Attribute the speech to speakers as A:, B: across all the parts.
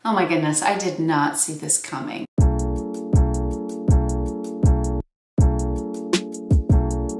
A: Oh my goodness, I did not see this coming.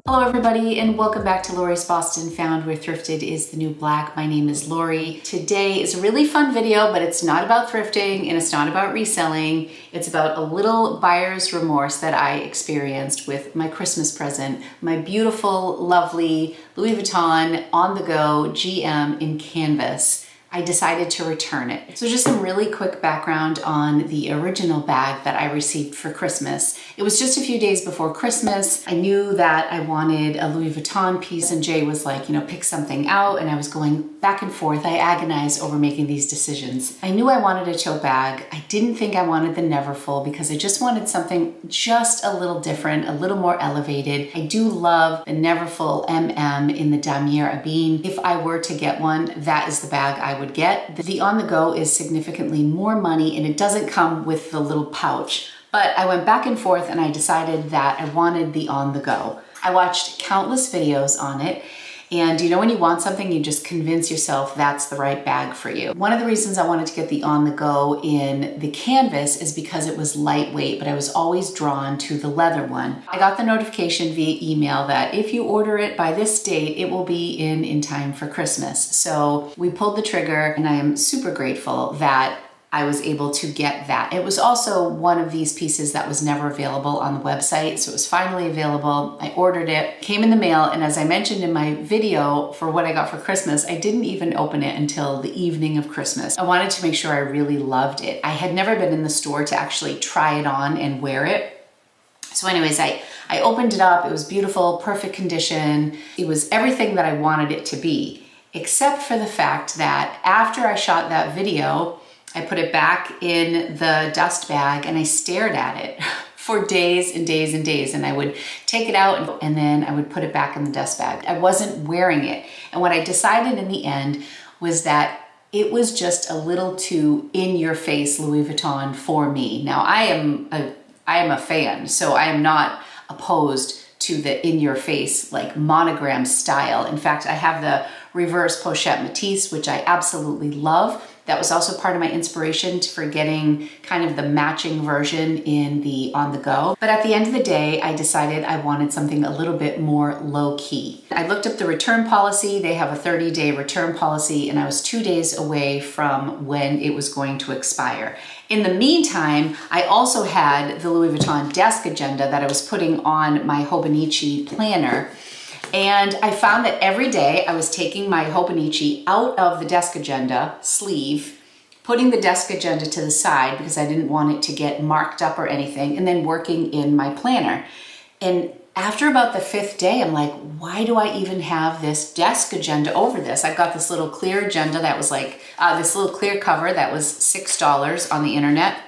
A: Hello everybody and welcome back to Lori's Boston, found where thrifted is the new black. My name is Lori. Today is a really fun video, but it's not about thrifting and it's not about reselling. It's about a little buyer's remorse that I experienced with my Christmas present, my beautiful, lovely Louis Vuitton on the go GM in canvas. I decided to return it. So just some really quick background on the original bag that I received for Christmas. It was just a few days before Christmas. I knew that I wanted a Louis Vuitton piece and Jay was like, pick something out, and I was going back and forth. I agonized over making these decisions. I knew I wanted a tote bag. I didn't think I wanted the Neverfull because I just wanted something just a little different, a little more elevated. I do love the Neverfull MM in the Damier Ebene. If I were to get one, that is the bag I would get. The on the go is significantly more money and it doesn't come with the little pouch. But I went back and forth and I decided that I wanted the on the go. I watched countless videos on it. And when you want something, you just convince yourself that's the right bag for you. One of the reasons I wanted to get the on the go in the canvas is because it was lightweight, but I was always drawn to the leather one. I got the notification via email that if you order it by this date, it will be in time for Christmas. So we pulled the trigger and I am super grateful that I was able to get that. It was also one of these pieces that was never available on the website, so it was finally available. I ordered it, came in the mail, and as I mentioned in my video for what I got for Christmas, I didn't even open it until the evening of Christmas. I wanted to make sure I really loved it. I had never been in the store to actually try it on and wear it. So anyways, I opened it up. It was beautiful, perfect condition. It was everything that I wanted it to be, except for the fact that after I shot that video, I put it back in the dust bag and I stared at it for days and days and days. And I would take it out and then I would put it back in the dust bag. I wasn't wearing it. And what I decided in the end was that it was just a little too in-your-face Louis Vuitton for me. Now I am a fan, so I am not opposed to the in-your-face like monogram style. In fact, I have the reverse pochette Matisse, which I absolutely love. That was also part of my inspiration for getting kind of the matching version in the on the go. But at the end of the day, I decided I wanted something a little bit more low key. I looked up the return policy. They have a 30-day return policy and I was 2 days away from when it was going to expire. In the meantime, I also had the Louis Vuitton desk agenda that I was putting on my Hobonichi planner. And I found that every day I was taking my Hobonichi out of the desk agenda sleeve, putting the desk agenda to the side because I didn't want it to get marked up or anything, and then working in my planner. And after about the 5th day, I'm like, why do I even have this desk agenda over this? I've got this little clear agenda that was like, this little clear cover that was $6 on the internet.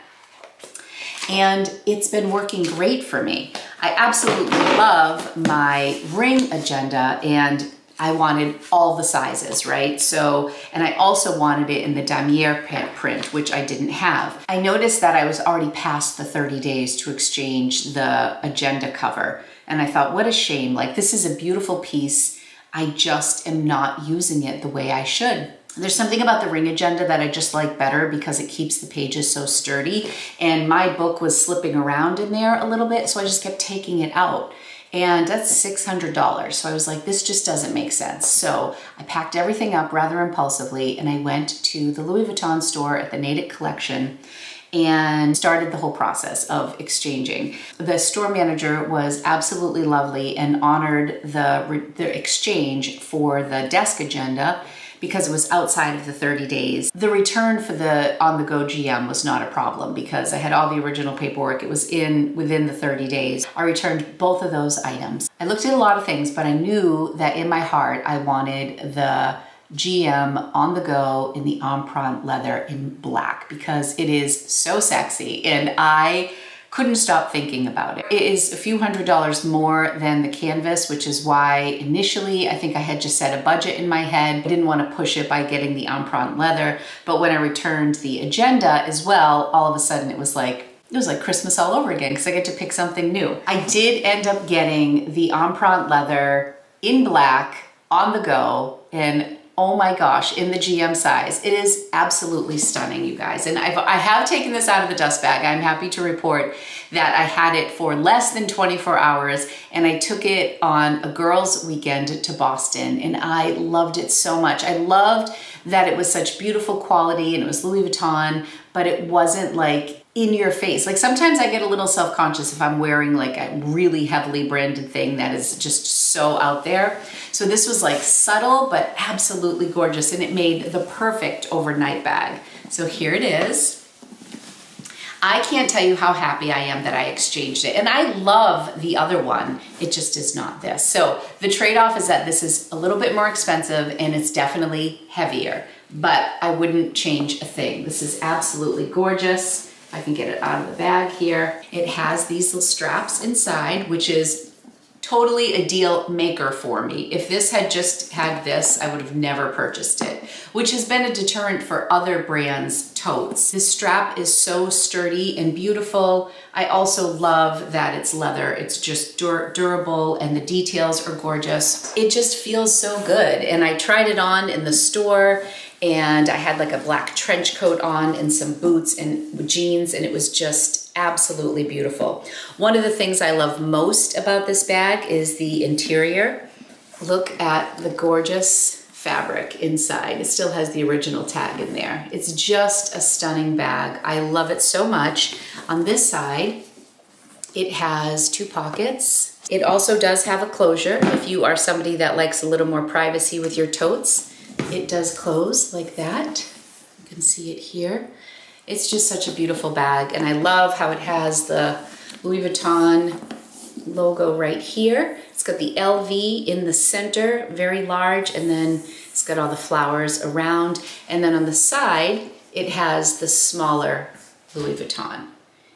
A: And it's been working great for me. I absolutely love my ring agenda and I wanted all the sizes, right? So, and I also wanted it in the damier print, which I didn't have. I noticed that I was already past the 30 days to exchange the agenda cover. And I thought, what a shame. Like, this is a beautiful piece. I just am not using it the way I should. There's something about the ring agenda that I just like better because it keeps the pages so sturdy. And my book was slipping around in there a little bit, so I just kept taking it out. And that's $600. So I was like, this just doesn't make sense. So I packed everything up rather impulsively and I went to the Louis Vuitton store at the Natick Collection and started the whole process of exchanging. The store manager was absolutely lovely and honored the exchange for the desk agenda because it was outside of the 30 days. The return for the on-the-go GM was not a problem because I had all the original paperwork. It was within the 30 days. I returned both of those items. I looked at a lot of things, but I knew that in my heart, I wanted the GM on the go in the Empreinte leather in black because it is so sexy and I couldn't stop thinking about it. It is a few $100s more than the canvas, which is why initially I think I had just set a budget in my head. I didn't want to push it by getting the Empreinte leather, but when I returned the agenda as well, all of a sudden it was like Christmas all over again because I get to pick something new. I did end up getting the Empreinte leather in black on the go, and oh my gosh, in the GM size. It is absolutely stunning, you guys. And I have taken this out of the dust bag. I'm happy to report that I had it for less than 24 hours, and I took it on a girls' weekend to Boston, and I loved it so much. I loved that it was such beautiful quality, and it was Louis Vuitton, but it wasn't like in your face. Like sometimes I get a little self-conscious if I'm wearing like a really heavily branded thing that is just so out there. So this was like subtle, but absolutely gorgeous, and it made the perfect overnight bag. So here it is. I can't tell you how happy I am that I exchanged it. And I love the other one. It just is not this. So the trade-off is that this is a little bit more expensive and it's definitely heavier, but I wouldn't change a thing. This is absolutely gorgeous. If I can get it out of the bag here. It has these little straps inside, which is totally a deal maker for me. If this had just had this, I would have never purchased it, which has been a deterrent for other brands' totes. This strap is so sturdy and beautiful. I also love that it's leather. It's just durable, and the details are gorgeous. It just feels so good. And I tried it on in the store, and I had like a black trench coat on and some boots and jeans, and it was just absolutely beautiful. One of the things I love most about this bag is the interior. Look at the gorgeous fabric inside. It still has the original tag in there. It's just a stunning bag. I love it so much. On this side, it has 2 pockets. It also does have a closure. If you are somebody that likes a little more privacy with your totes, it does close like that. You can see it here. It's just such a beautiful bag, and I love how it has the Louis Vuitton logo right here. It's got the LV in the center, very large, and then it's got all the flowers around. And then on the side, it has the smaller Louis Vuitton.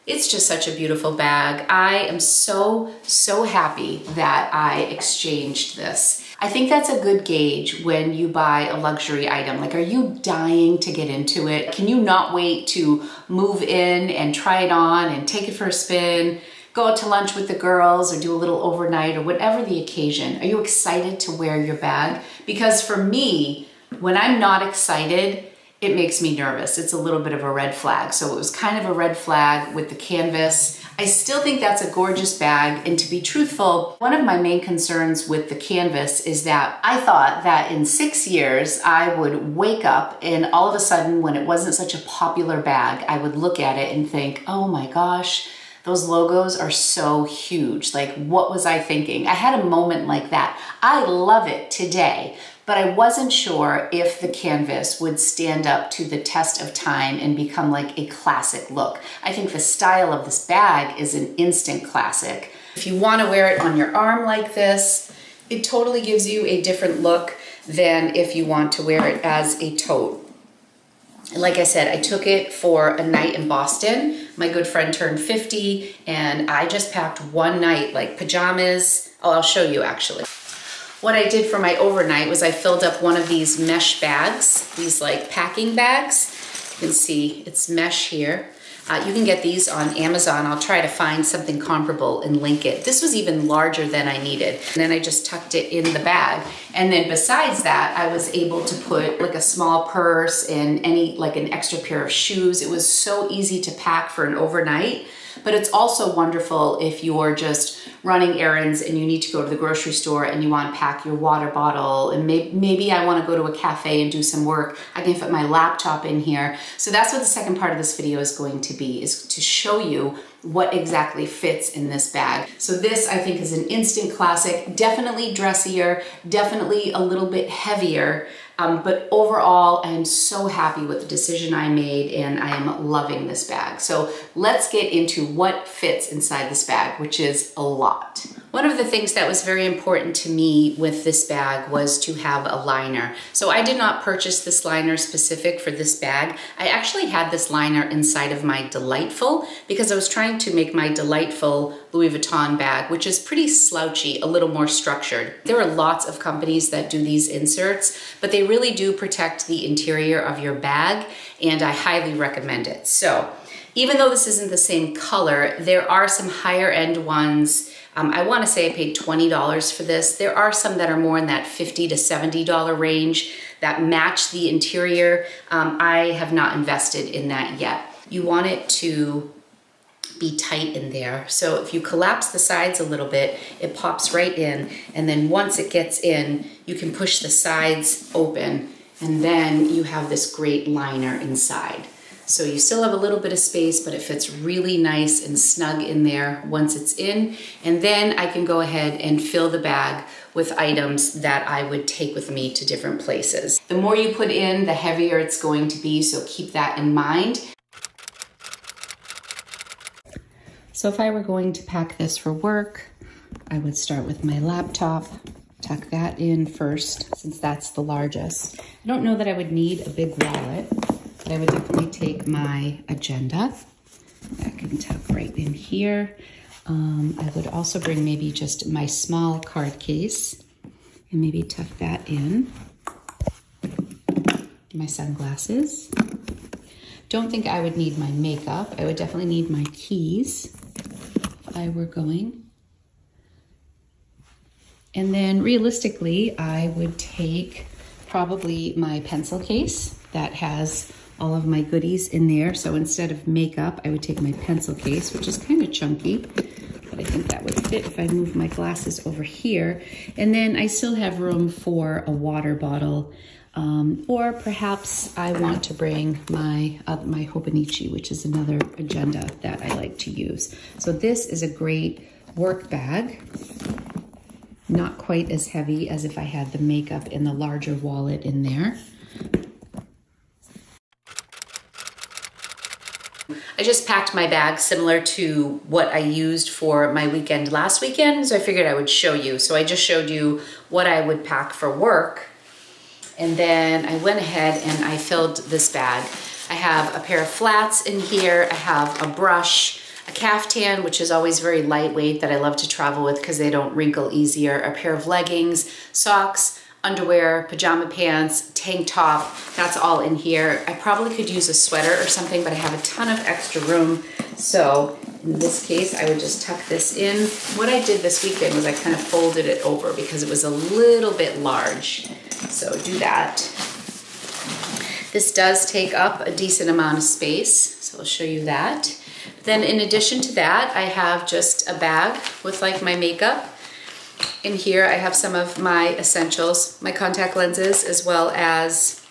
A: It's just such a beautiful bag. I am so, so happy that I exchanged this. I think that's a good gauge when you buy a luxury item. Like, are you dying to get into it? Can you not wait to move in and try it on and take it for a spin, go out to lunch with the girls, or do a little overnight, or whatever the occasion? Are you excited to wear your bag? Because for me, when I'm not excited, it makes me nervous. It's a little bit of a red flag. So it was kind of a red flag with the canvas. I still think that's a gorgeous bag, and to be truthful, one of my main concerns with the canvas is that I thought that in 6 years I would wake up and all of a sudden, when it wasn't such a popular bag, I would look at it and think, oh my gosh, those logos are so huge. Like, what was I thinking? I had a moment like that. I love it today, but I wasn't sure if the canvas would stand up to the test of time and become like a classic look. I think the style of this bag is an instant classic. If you want to wear it on your arm like this, it totally gives you a different look than if you want to wear it as a tote. Like I said, I took it for a night in Boston. My good friend turned 50, and I just packed one night, like pajamas. Oh, I'll show you actually. What I did for my overnight was I filled up one of these mesh bags, these like packing bags. You can see it's mesh here. You can get these on Amazon. I'll try to find something comparable and link it. This was even larger than I needed. And then I just tucked it in the bag. And then besides that, I was able to put like a small purse and like an extra pair of shoes. It was so easy to pack for an overnight. But it's also wonderful if you're just running errands and you need to go to the grocery store and you want to pack your water bottle, and maybe I want to go to a cafe and do some work. I can fit my laptop in here. So that's what the second part of this video is going to be, is to show you what exactly fits in this bag. So this, I think, is an instant classic, definitely dressier, definitely a little bit heavier, but overall, I am so happy with the decision I made, and I am loving this bag. So let's get into what fits inside this bag, which is a lot. One of the things that was very important to me with this bag was to have a liner. So I did not purchase this liner specific for this bag. I actually had this liner inside of my Delightful because I was trying to make my Delightful Louis Vuitton bag, which is pretty slouchy, a little more structured. There are lots of companies that do these inserts, but they really do protect the interior of your bag, and I highly recommend it. So even though this isn't the same color, there are some higher end ones. I want to say I paid $20 for this. There are some that are more in that $50 to $70 range that match the interior. I have not invested in that yet. You want it to be tight in there. So if you collapse the sides a little bit, it pops right in. And then once it gets in, you can push the sides open, and then you have this great liner inside. So you still have a little bit of space, but it fits really nice and snug in there once it's in. And then I can go ahead and fill the bag with items that I would take with me to different places. The more you put in, the heavier it's going to be, so keep that in mind. So if I were going to pack this for work, I would start with my laptop, tuck that in first, since that's the largest. I don't know that I would need a big wallet, but I would definitely take my agenda. That can tuck right in here. I would also bring maybe just my small card case and maybe tuck that in. My sunglasses. Don't think I would need my makeup. I would definitely need my keys if I were going. And then realistically, I would take probably my pencil case that has all of my goodies in there. So instead of makeup, I would take my pencil case, which is kind of chunky, but I think that would fit if I move my glasses over here. And then I still have room for a water bottle, or perhaps I want to bring my Hobonichi, which is another agenda that I like to use. So this is a great work bag. Not quite as heavy as if I had the makeup in the larger wallet in there. I just packed my bag similar to what I used for my weekend last weekend, so I figured I would show you. So I just showed you what I would pack for work, and then I went ahead and I filled this bag. I have a pair of flats in here, I have a brush, a caftan, which is always very lightweight that I love to travel with because they don't wrinkle easier, a pair of leggings, socks, underwear, pajama pants, tank top, that's all in here. I probably could use a sweater or something, but I have a ton of extra room. So in this case, I would just tuck this in. What I did this weekend was I kind of folded it over because it was a little bit large. So do that. This does take up a decent amount of space, so I'll show you that. Then in addition to that, I have just a bag with like my makeup. In here, I have some of my essentials, my contact lenses, as well as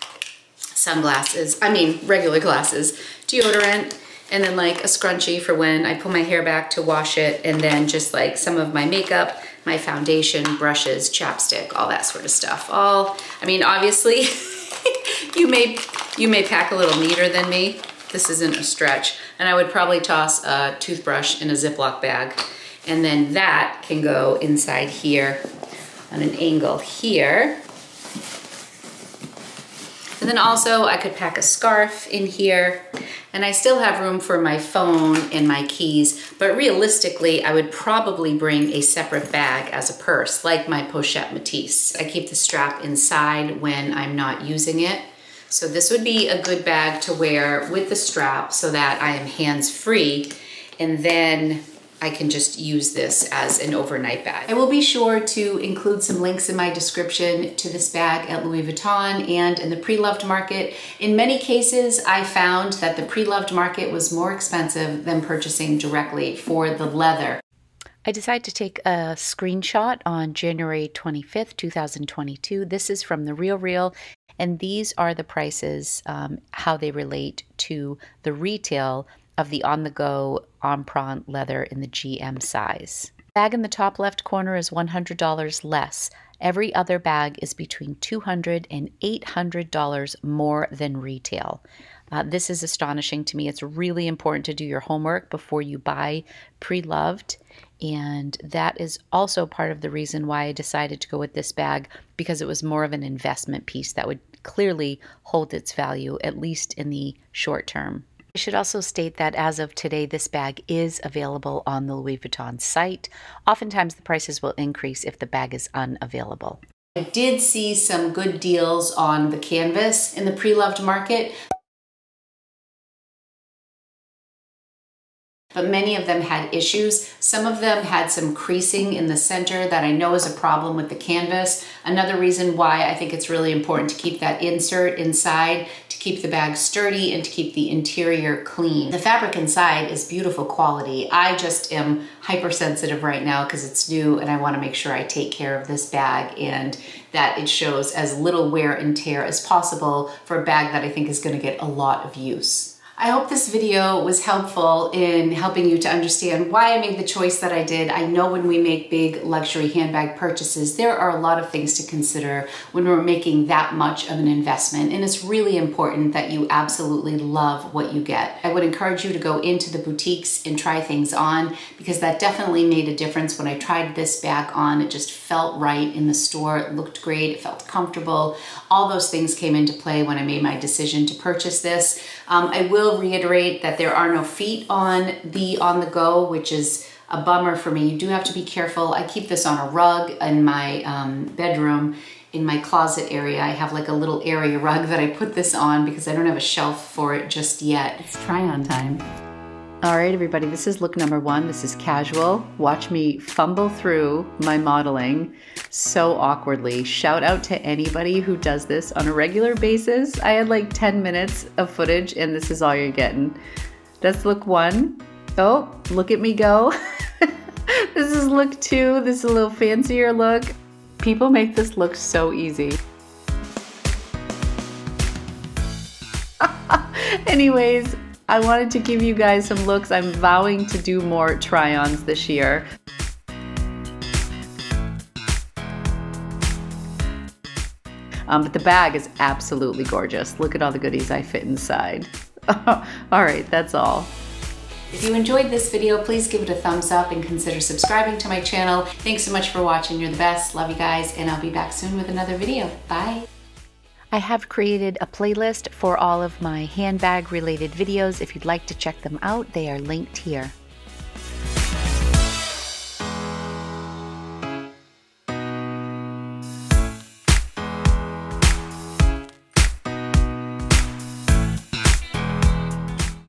A: sunglasses, regular glasses, deodorant, and then like a scrunchie for when I pull my hair back to wash it, and then just like some of my makeup, my foundation, brushes, chapstick, all that sort of stuff. Obviously, you may pack a little neater than me. This isn't a stretch. And I would probably toss a toothbrush in a Ziploc bag. And then that can go inside here on an angle here. And then also I could pack a scarf in here. And I still have room for my phone and my keys, but realistically, I would probably bring a separate bag as a purse, like my Pochette Métis. I keep the strap inside when I'm not using it. So this would be a good bag to wear with the strap so that I am hands-free, and then I can just use this as an overnight bag. I will be sure to include some links in my description to this bag at Louis Vuitton and in the Pre-Loved Market. In many cases, I found that the Pre-Loved Market was more expensive than purchasing directly for the leather. I decided to take a screenshot on January 25th, 2022. This is from The RealReal, and these are the prices, how they relate to the retail of the on-the-go Empreinte leather in the GM size. The bag in the top left corner is $100 less. Every other bag is between $200 and $800 more than retail. This is astonishing to me. It's really important to do your homework before you buy Pre-Loved, and that is also part of the reason why I decided to go with this bag, because it was more of an investment piece that would clearly hold its value, at least in the short term. I should also state that as of today, this bag is available on the Louis Vuitton site. Oftentimes the prices will increase if the bag is unavailable. I did see some good deals on the canvas in the Pre-Loved Market. but many of them had issues. Some of them had some creasing in the center that I know is a problem with the canvas. Another reason why I think it's really important to keep that insert inside to keep the bag sturdy and to keep the interior clean. The fabric inside is beautiful quality. I just am hypersensitive right now because it's new and I want to make sure I take care of this bag and that it shows as little wear and tear as possible for a bag that I think is going to get a lot of use. I hope this video was helpful in helping you to understand why I made the choice that I did. I know when we make big luxury handbag purchases, there are a lot of things to consider when we're making that much of an investment, and it's really important that you absolutely love what you get. I would encourage you to go into the boutiques and try things on, because that definitely made a difference. When I tried this bag on, it just felt right in the store. It looked great, it felt comfortable. All those things came into play when I made my decision to purchase this. I will reiterate that there are no feet on the On The Go, which is a bummer for me. You do have to be careful. I keep this on a rug in my bedroom. In my closet area, I have like a little area rug that I put this on because I don't have a shelf for it just yet. It's try on time. All right, everybody, this is look number one. This is casual. Watch me fumble through my modeling so awkwardly. Shout out to anybody who does this on a regular basis. I had like 10 minutes of footage and this is all you're getting. That's look one. Oh, look at me go. This is look two. This is a little fancier look. People make this look so easy. Anyways, I wanted to give you guys some looks. I'm vowing to do more try-ons this year. But the bag is absolutely gorgeous. Look at all the goodies I fit inside. All right, that's all. If you enjoyed this video, please give it a thumbs up and consider subscribing to my channel. Thanks so much for watching. You're the best. Love you guys, and I'll be back soon with another video. Bye. I have created a playlist for all of my handbag related videos. If you'd like to check them out, they are linked here.